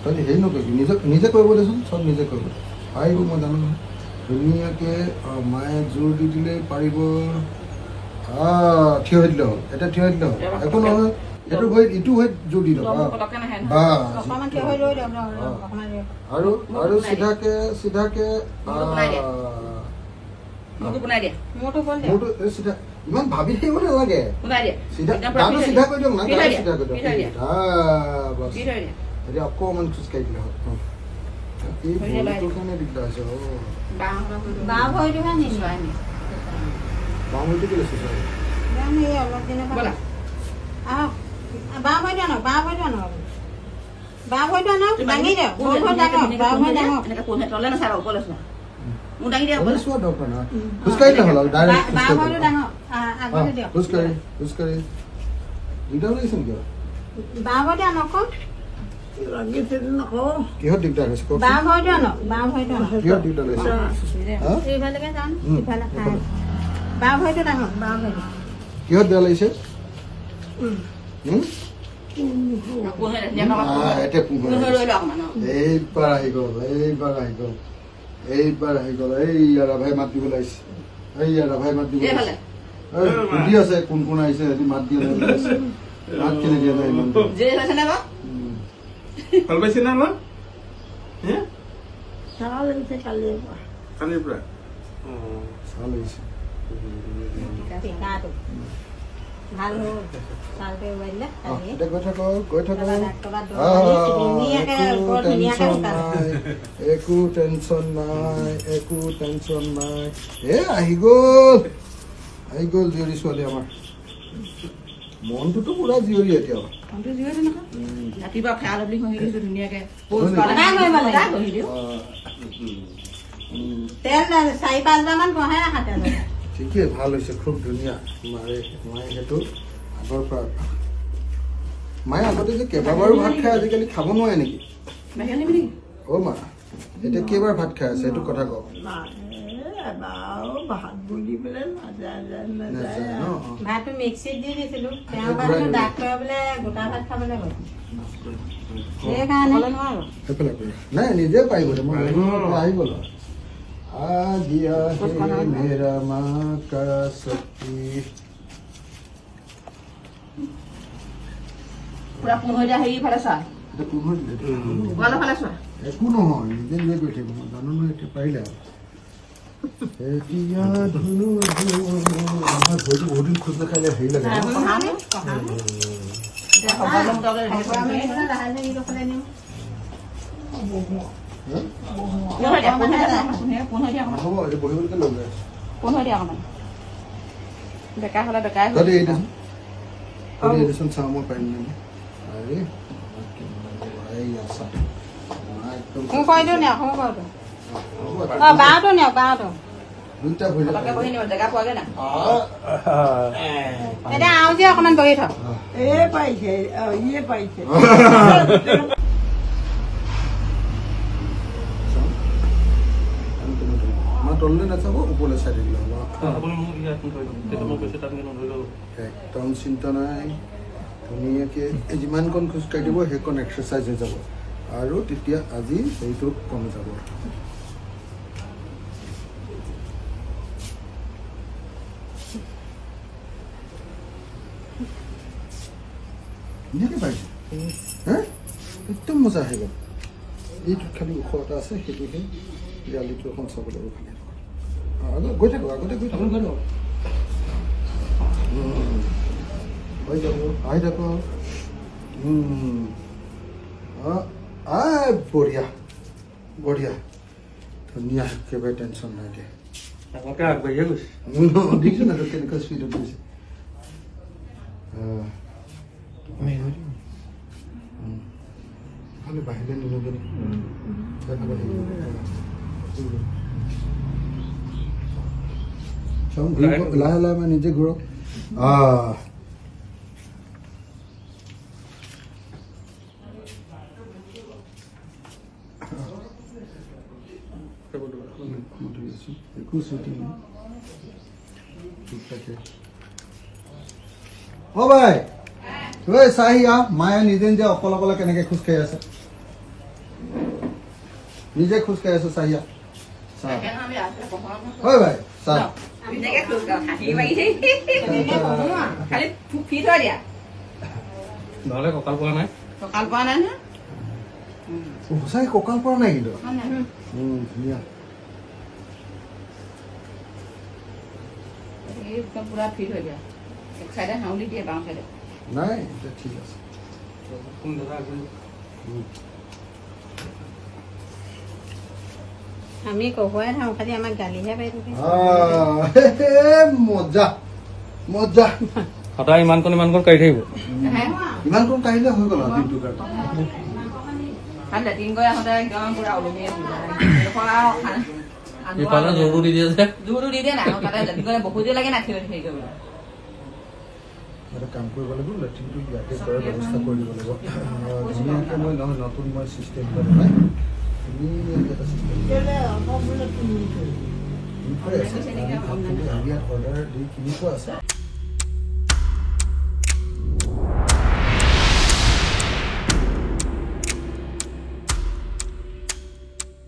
তই হেৰি নকৰিবি নিজে কৰিব দেচোন চব নিজে কৰিব পাৰিব মই জানো নহয় ধুনীয়াকৈ মায়ে জোৰ দি দিলেই পাৰিব থিয় হৈ দিলে হ'ল এতিয়া থিয় হৈ দিলে হ'ল একো নহয় এইটো ভৰিত ইটো ভৰিত জোৰ দি দিয়ক আৰু চিধাকে চিধা ইমান ভাবি থাকিব নালাগে গাটো চিধা কৰি দিয়ক না গাটো চিধা কৰি দিয়ক এতিয়া অকণমান খোজকাঢ়ি দিলে হ'ল এই ভৰিটোৰ কাৰণে দিগদাৰ হৈছে বাওঁ ভৰিটো কেলৈ চুচৰাই খোজকাঢ়ি হ'ল খোজকাঢ়ি দিগদাৰ লাগিছে নেকি কিহত দিগদাৰ হৈছে কিহত দিগদাৰ লাগিছে কিহত বেয়া লাগিছে এইবাৰ আহি গ'ল এই ৰাভাই মাত দিব লাগিছে ৰাভাই মাত দিব সুধি আছে কোন কোন আহিছে সিহঁতি মাত দিয়া মাত কেনে দিয়া নাই ইমান ভাল পাইছে না কালিৰ পৰা চাল লাগিছে একো টেনচন নাই আহি গ'ল জীয়ৰী ছোৱালী আমাৰ মনটোতো পুৰা জীয়ৰী এতিয়া ঠিকেই ভাল হৈছে খুব ধুনীয়া মায়ে সেইটো আগৰ পৰা মায়ে আগতে যে কেইবাবাৰো ভাত খাই আজিকালি খাব নোৱাৰে নেকি মা এতিয়া কেইবাৰ ভাত খাই আছে সেইটো কথা কওক নাই নিজে পাৰিব আহি গ'ল মেৰা মাঁ কা শক্তি একো নহয় নিজে নিজে গৈ থাকিব জানো নহয় এতিয়া পাৰিলে আমাৰ ভৰিটো বহুত দিন খোজ নাখালে হেৰি লাগে চাওঁ মই পাৰিম অকমান বহি থ তললৈ নাচাব ওপৰলৈ চাই দিলে একদম চিন্তা নাই ধুনীয়াকৈ যিমানকণ খোজকাঢ়ি দিব সেইকণ এক্সাৰচাইজ হৈ যাব আৰু তেতিয়া আজি সেইটো কমি যাব ধুনীয়াকৈ পাৰিছে একদম মজা আহি গ'ল এইটোত খালি ওখ এটা আছে সেইটোহে ৰিয়েলিটি এখন চাবলৈ ভালে গৈ থাকো আগতে গৈ থাকো হৈ যাব আহি থাকো বঢ়িয়া বঢ়িয়া ধুনীয়া একেবাৰে টেনশ্যন নাই দিয়া আগবাঢ়িয়ে গৈছে দেখিছোঁ না কেনেকুৱা স্পীডত গৈছে খালি বাহিৰে নিলগে লাহে লাহে মই নিজে ঘূৰক একো ছুটি নাই ঠিক থাকে অ ভাই ঐ চাহি মায়ে নিজে নিজে অকলে অকলে কেনেকে খোজকাঢ়ি আছে নিজে খোজকাঢ়ি আছো চাহিয়া হয় ভাই চাহ নহ'লে কঁকাল পোৱা নাই সঁচাই কঁকাল পৰা নাই কিন্তু ধুনীয়া পুৰা ফিট হৈ যায় এক চাইডে হাউলি দিয়ে বাওঁ চাইডে নাই এতিয়া ঠিক আছে আমি কহুৱাই থাকোঁ খালি আমাক গালিহে পাই থাকে মজা মজা সদায় ইমান কণ কাঢ়ি থাকিব ইমান কম কাঢ়িলে হৈ গ'ল আৰু দিনটোৰ কাৰণে লেট্ৰিন কৰি আহোঁতে একদম পুৰা ওলমিয়ে ইফালে জোৰো দি দিয়ে যে জোৰটো দি দিয়ে নাই তাতে লেট্ৰিন কৰিলে বহুত দেৰি লাগে না থিয় হেৰি কৰিবলৈ এটা কাম কৰিব লাগিব লেট্ৰিনটো ইয়াতে কৰাৰ ব্যৱস্থা কৰি দিব লাগিব ধুনীয়াকৈ মই নহয় নতুন মই ছিষ্টেম এটা বনাই ধুনীয়াকৈ এটা ছিষ্টেম অৰ্ডাৰ দি কিনি থোৱা আছে